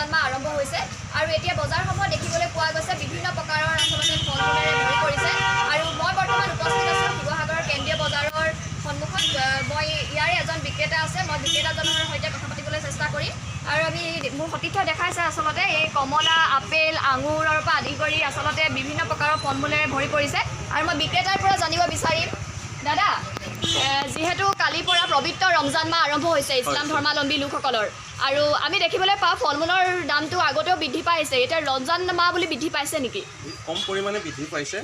ৰমজান মাহ আৰম্ভ হৈছে আৰু এতিয়া বজাৰসমূহ দেখিবলৈ পোৱা গৈছে বিভিন্ন প্ৰকাৰৰ আচলতে ফল-মূলেৰে ভৰি পৰিছে আৰু মই বৰ্তমান উপস্থিত আছোঁ শিৱসাগৰৰ কেন্দ্ৰীয় বজাৰৰ সন্মুখত মই ইয়াৰে এজন বিক্ৰেতা আছে মই বিক্ৰেতাজনৰ সৈতে কথা পাতিবলৈ চেষ্টা কৰিম আৰু আমি মোৰ সতীৰ্থ দেখাইছে আচলতে এই কমলা আপেল আঙুৰৰ পৰা আদি কৰি আচলতে বিভিন্ন প্ৰকাৰৰ ফল-মূলেৰে ভৰি পৰিছে আৰু মই বিক্ৰেতাৰ পৰা জানিব বিচাৰিম দাদা যিহেতু কালিৰ পৰা পবিত্ৰ ৰমজান মাহ আৰম্ভ হৈছে ইছলাম ধৰ্মাৱলম্বী লোকসকলৰ আৰু আমি দেখিবলৈ পাওঁ ফল-মূলৰ দামটো আগতেও বৃদ্ধি পাইছে এতিয়া ৰমজান মাহ বুলি বৃদ্ধি পাইছে নেকি কম পৰিমাণে বৃদ্ধি পাইছে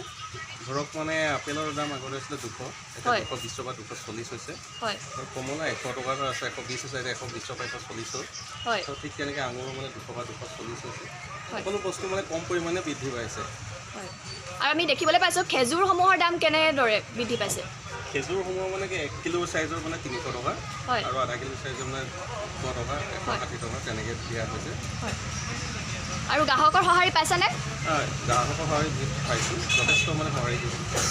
ধৰক মানে আপেলৰ দাম আগতে আছিলে 200 এতিয়া 220 টকা 240 হৈছে হয় আৰু কমলা 100 টকাৰ আছে 120 হৈছে এতিয়া 120 টকা 140 হয় তো ঠিক তেনেকৈ আঙুৰো মানে 200 টকা 240 হৈছে সকলো বস্তু মানে কম পৰিমাণে বৃদ্ধি পাইছে হয় আৰু আমি দেখিবলৈ পাইছোঁ খেজুৰসমূহৰ দাম কেনেদৰে বৃদ্ধি পাইছে খেজুৰসমূহ মানে কি 1 কিলো চাইজৰ মানে 300 টকা হয় আৰু আধা কিলো চাইজৰ মানে 100 টকা 160 টকা তেনেকৈ দিয়া হৈছে হয় আৰু গ্ৰাহকৰ সঁহাৰি পাইছেনে হয় গ্ৰাহকৰ সঁহাৰি পাইছোঁ যথেষ্ট মানে সঁহাৰি দিছোঁ